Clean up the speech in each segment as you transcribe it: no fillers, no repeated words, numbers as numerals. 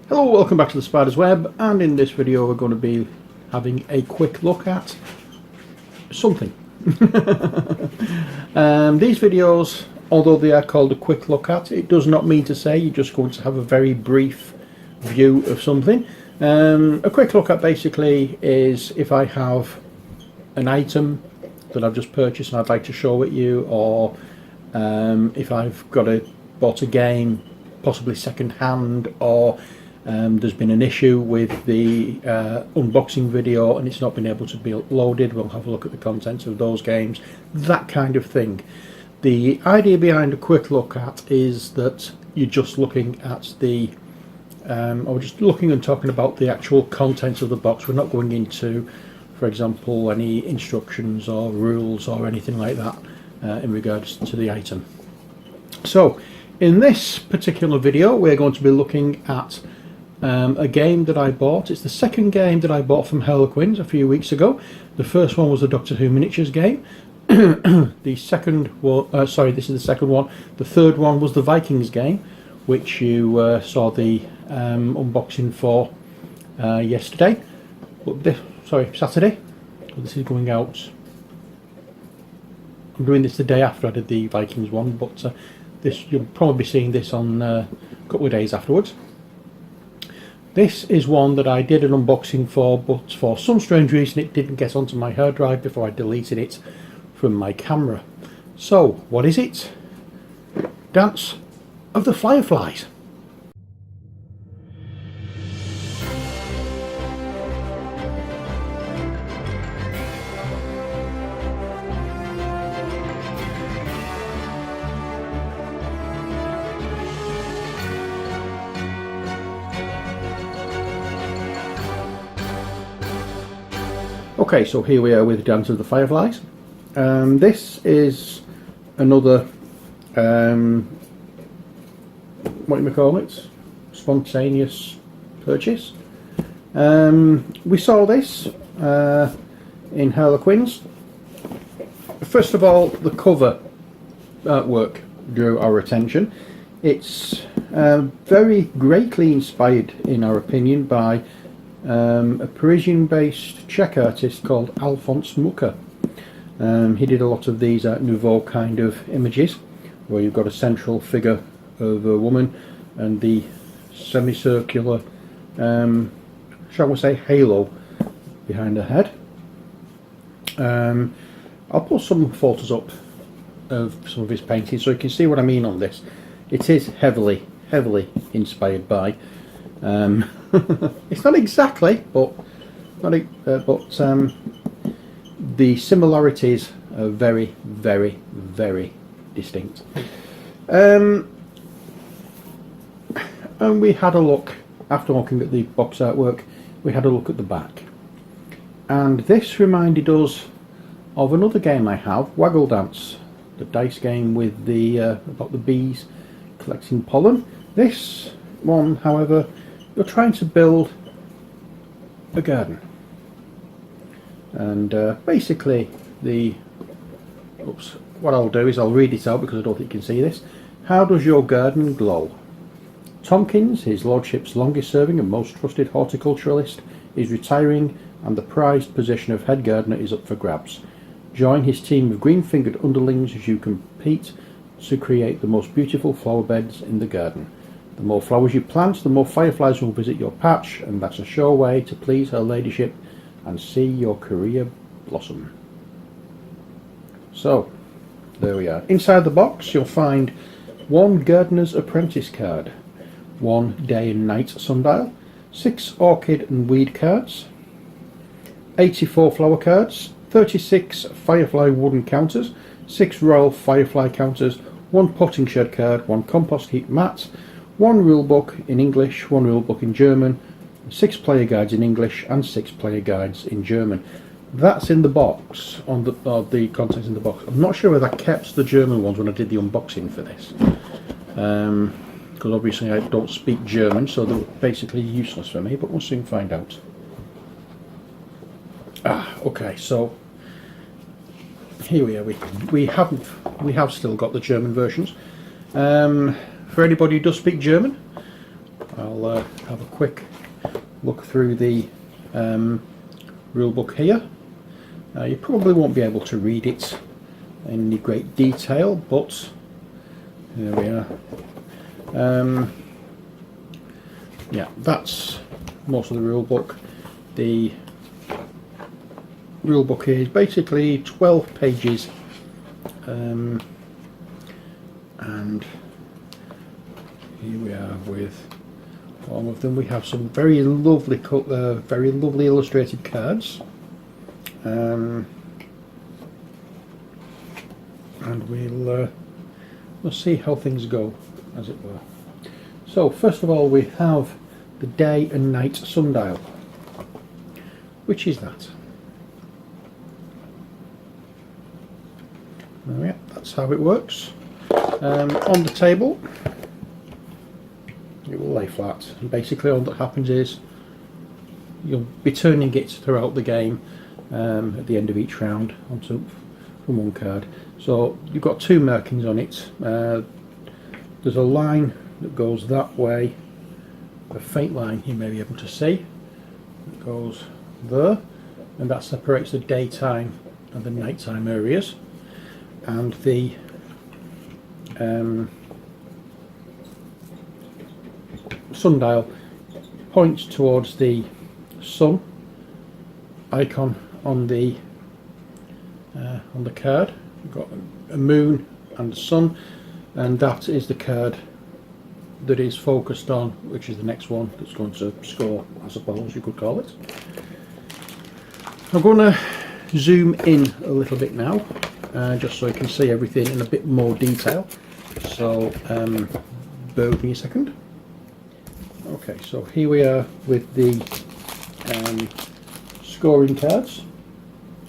Hello, welcome back to the Spider's Web, and in this video we're going to be having a quick look at something. These videos, although they are called a quick look at, it does not mean to say you're just going to have a very brief view of something. A quick look at basically is if I have an item that I've just purchased and I'd like to show it you, or if I've bought a game possibly second hand, or there's been an issue with the unboxing video and it's not been able to be uploaded. We'll have a look at the contents of those games, that kind of thing. The idea behind a quick look at is that you're just looking at the or just looking and talking about the actual contents of the box. We're not going into, for example, any instructions or rules or anything like that in regards to the item. So in this particular video we're going to be looking at a game that I bought. It's the second game that I bought from Harlequins a few weeks ago. The first one was the Doctor Who miniatures game. The second one, sorry, this is the second one. The third one was the Vikings game, which you saw the unboxing for yesterday. Saturday. This is going out. I'm doing this the day after I did the Vikings one, but this you'll probably be seeing this on a couple of days afterwards. This is one that I did an unboxing for, but for some strange reason it didn't get onto my hard drive before I deleted it from my camera. So, what is it? Dance of the Fireflies. Okay, so here we are with Dance of the Fireflies. This is another, what do we call it? Spontaneous purchase. We saw this in Harlequins. First of all, the cover artwork drew our attention. It's very greatly inspired, in our opinion, by a Parisian-based Czech artist called Alphonse Mucha. He did a lot of these Art Nouveau kind of images, where you've got a central figure of a woman and the semicircular, shall we say, halo behind her head. I'll put some photos up of some of his paintings so you can see what I mean on this. It is heavily inspired by. It's not exactly, but the similarities are very distinct. And we had a look, after looking at the box artwork, we had a look at the back, and this reminded us of another game I have, Waggle Dance, the dice game with the about the bees collecting pollen. This one, however, you're trying to build a garden, and basically what I'll do is I'll read it out because I don't think you can see this. How does your garden glow? Tomkins, his lordship's longest serving and most trusted horticulturalist, is retiring, and the prized position of head gardener is up for grabs. Join his team of green-fingered underlings as you compete to create the most beautiful flower beds in the garden. The more flowers you plant, the more fireflies will visit your patch, and that's a sure way to please her ladyship and see your career blossom. So, there we are. Inside the box you'll find one Gardener's Apprentice card, one Day and Night sundial, 6 orchid and weed cards, 84 flower cards, 36 firefly wooden counters, 6 royal firefly counters, 1 potting shed card, 1 compost heap mat, 1 rule book in English, 1 rule book in German, 6 player guides in English and 6 player guides in German. That's in the box, on the contents in the box. I'm not sure whether I kept the German ones when I did the unboxing for this, because obviously I don't speak German, so they're basically useless for me, but we'll soon find out. Okay, so here we are. We have still got the German versions. For anybody who does speak German, I'll have a quick look through the rule book here. You probably won't be able to read it in any great detail, but there we are. Yeah, that's most of the rule book. The rule book is basically 12 pages, and here we are with all of them. We have some very lovely illustrated cards, and we'll see how things go, as it were. So first of all, we have the day and night sundial. Which is that? Oh yeah, that's how it works. On the table, it will lay flat, and basically all that happens is you'll be turning it throughout the game at the end of each round onto from one card. So you've got two markings on it. There's a line that goes that way, a faint line you may be able to see. It goes there, and that separates the daytime and the nighttime areas. And the sundial points towards the sun icon on the card. You've got a moon and a sun, and that is the card that is focused on, which is the next one that's going to score, I suppose you could call it. I'm going to zoom in a little bit now, just so you can see everything in a bit more detail. So bear with me a second. Okay, so here we are with the scoring cards,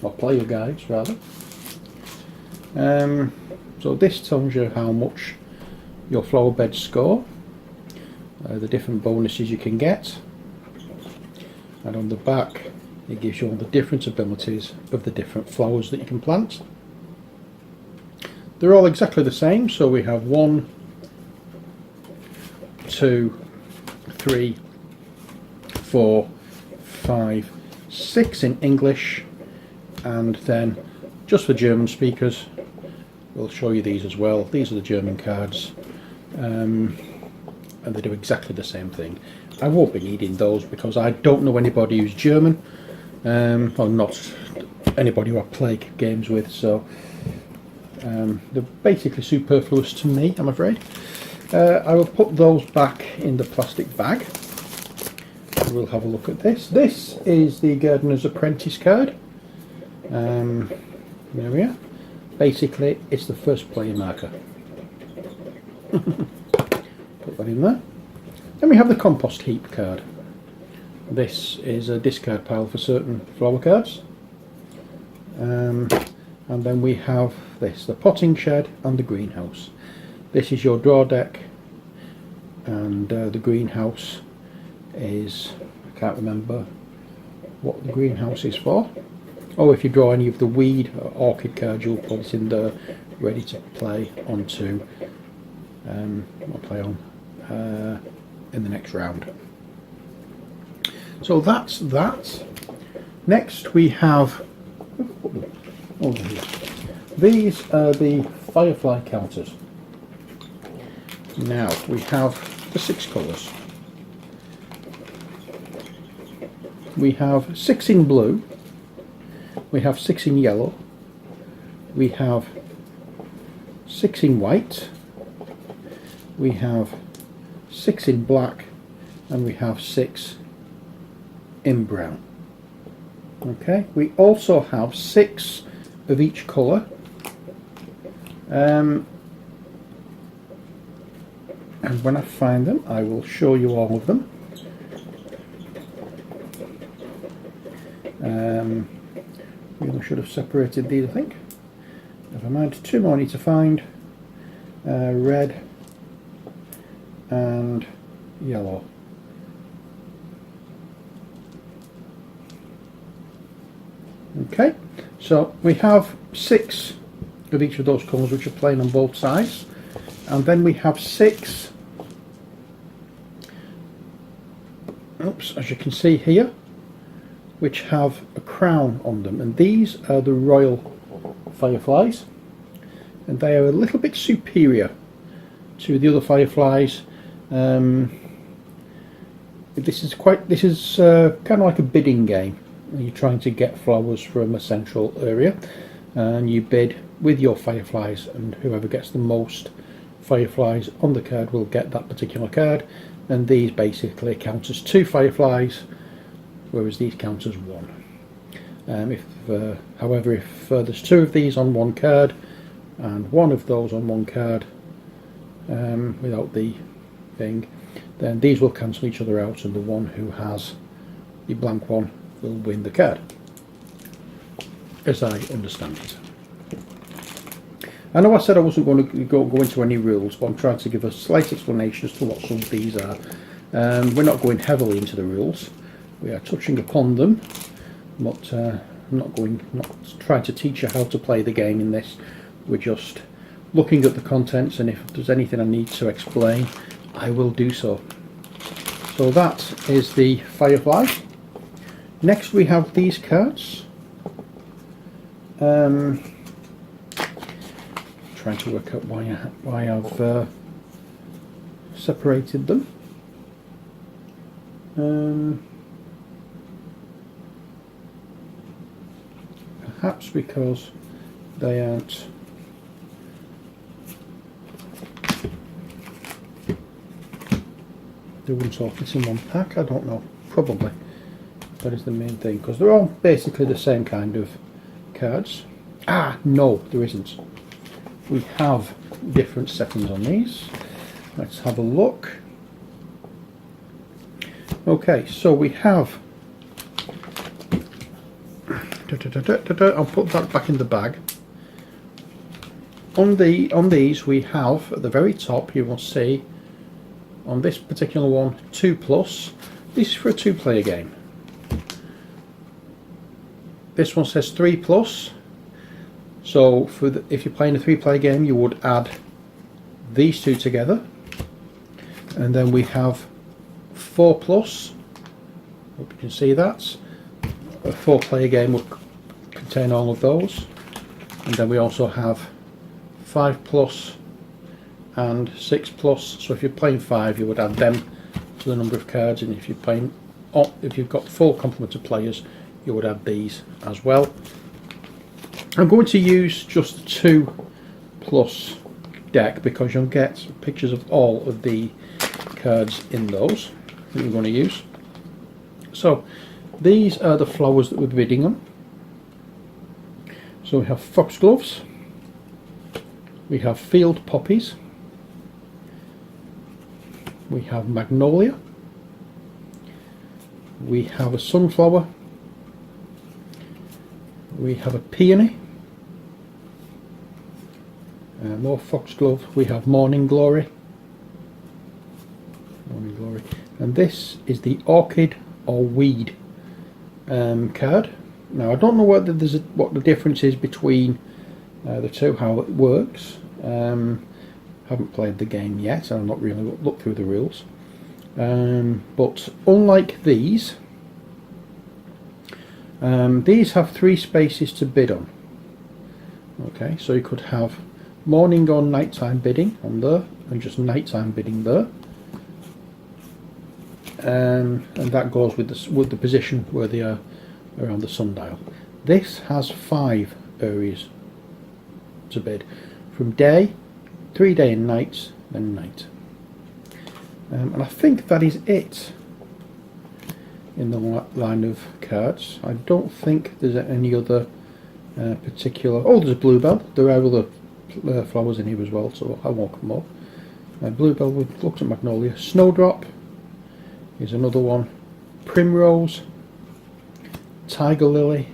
or player guides rather. So this tells you how much your flower beds score, the different bonuses you can get, and on the back it gives you all the different abilities of the different flowers that you can plant. They're all exactly the same, so we have 1, 2, 3, 4, 5, 6 in English, and then just for German speakers we'll show you these as well. These are the German cards, and they do exactly the same thing. I won't be needing those because I don't know anybody who's German, or not anybody who I play games with, so they're basically superfluous to me, I'm afraid. I will put those back in the plastic bag. We'll have a look at this. This is the Gardener's Apprentice card. There we are. Basically, it's the first player marker. Put that in there. Then we have the compost heap card. This is a discard pile for certain flower cards. And then we have this, the potting shed and the greenhouse. This is your draw deck, and the greenhouse is, I can't remember what the greenhouse is for. Oh, if you draw any of the weed or orchid cards, you'll put it in there ready to play onto, or play on in the next round. So that's that. Next we have, over here, these are the Firefly counters. Now we have the 6 colours. We have 6 in blue, we have 6 in yellow, we have 6 in white, we have 6 in black, and we have 6 in brown. Okay, we also have 6 of each colour, and when I find them I will show you all of them. Really should have separated these, I think. Never mind, 2 more I need to find. Red and yellow. Okay, so we have 6 of each of those colours which are plain on both sides, and then we have 6 oops, as you can see here, which have a crown on them, and these are the royal fireflies, and they are a little bit superior to the other fireflies. This is kind of like a bidding game. You're trying to get flowers from a central area, and you bid with your fireflies, and whoever gets the most fireflies on the card will get that particular card. And these basically count as 2 fireflies, whereas these count as 1. However, if there's 2 of these on one card and 1 of those on one card without the thing, then these will cancel each other out, and the one who has the blank one will win the card, as I understand it. I know I said I wasn't going to go into any rules, but I'm trying to give a slight explanation as to what some of these are. We're not going heavily into the rules. We are touching upon them, but not trying to teach you how to play the game in this. We're just looking at the contents, and if there's anything I need to explain, I will do so. So that is the Firefly. Next we have these cards. Trying to work out why I've separated them. Perhaps because they aren't they wouldn't all fit in one pack, I don't know, probably. That is the main thing, because they're all basically the same kind of cards. Ah, no, there isn't. We have different settings on these. Let's have a look. Okay, so we have... I'll put that back in the bag. On these we have, at the very top, you will see, on this particular one, 2+. This is for a 2-player game. This one says 3+. So if you're playing a 3-player game, you would add these 2 together. And then we have 4+. Hope you can see that. A 4-player game would contain all of those. And then we also have 5+ and 6+. So if you're playing 5, you would add them to the number of cards, and if you're playing, if you've got full complement of players, you would add these as well. I'm going to use just the 2+ deck because you'll get pictures of all of the cards in those that we're going to use. So these are the flowers that we're bidding on. So we have foxgloves, we have field poppies, we have magnolia, we have a sunflower, we have a peony, more foxglove, we have morning glory, and this is the orchid or weed card. Now I don't know what the difference is between the two, how it works. Haven't played the game yet, and I've not really looked through the rules. But unlike these have 3 spaces to bid on. Okay, so you could have morning or nighttime bidding on there, and just nighttime bidding there. And that goes with the position where they are around the sundial. This has 5 areas to bid, from day, 3 day and nights, then night. And I think that is it in the line of cards. I don't think there's any other particular... Oh, there's a bluebell. There are other flowers in here as well, so I won't come up. Bluebell, we've looked at magnolia. Snowdrop is another one. Primrose, tiger lily,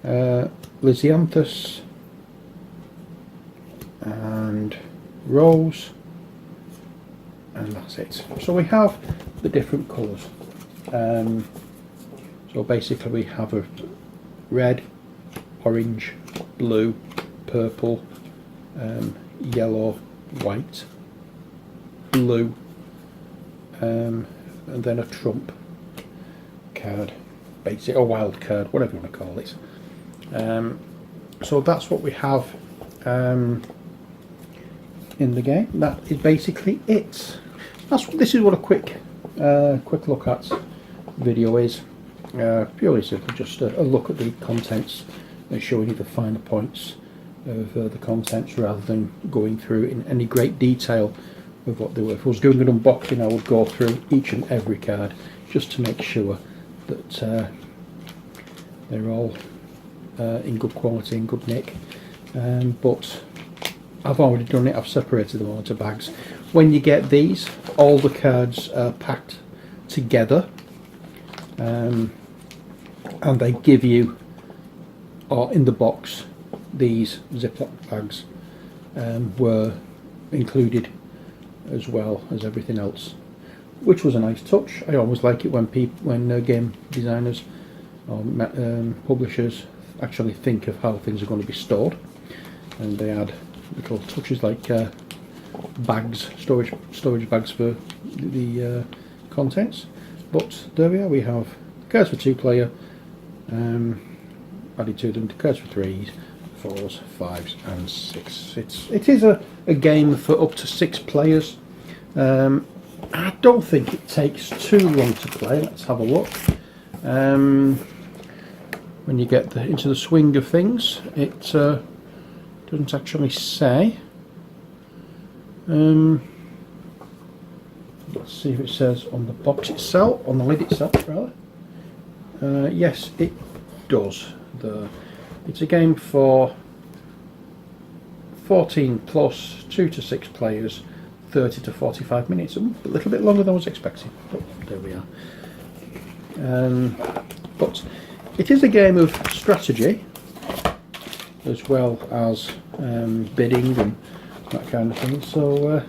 lisianthus, and rose, and that's it. So we have the different colours. So basically we have a red, orange, blue, purple, yellow, white, blue, and then a trump card, basically a wild card, whatever you want to call it. So that's what we have in the game. That is basically it. This is what a quick look at video is. Purely simple, just a look at the contents and showing you the finer points of the contents rather than going through in any great detail of what they were. If I was doing an unboxing, I would go through each and every card just to make sure that they're all in good quality, in good nick. But I've already done it. I've separated them all into bags. When you get these, all the cards are packed together, and they give you, or in the box, these Ziploc bags were included as well as everything else, which was a nice touch. I always like it when game designers or publishers actually think of how things are going to be stored, and they add little touches like bags, storage bags for the contents. But there we are. We have cards for 2-player, added to them, cards for 3s, 4s, 5s and 6. It is a game for up to 6 players. I don't think it takes too long to play. Let's have a look. When you get into the swing of things, it doesn't actually say. Let's see if it says on the box itself, on the lid itself rather. Yes, it does. It's a game for 14 plus, 2 to 6 players, 30 to 45 minutes, a little bit longer than I was expecting, but there we are. But it is a game of strategy as well as bidding and that kind of thing, so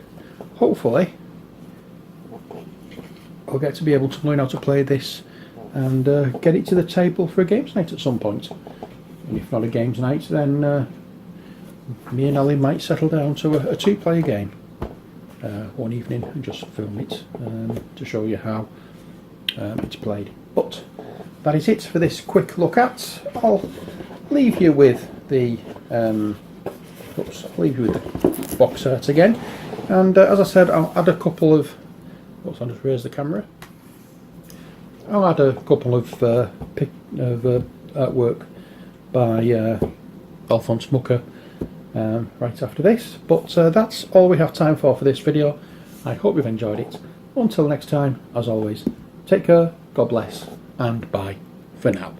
hopefully I'll get to be able to learn how to play this and get it to the table for a games night at some point. And if not a games night, then me and Ellie might settle down to a 2-player game one evening and just film it to show you how it's played. But that is it for this quick look at. I'll leave you with the box art again, and as I said, I'll add a couple of. I'll just raise the camera. I'll add a couple of artwork by Alphonse Mucker right after this, but that's all we have time for this video. I hope you've enjoyed it. Until next time, as always, take care, God bless, and bye for now.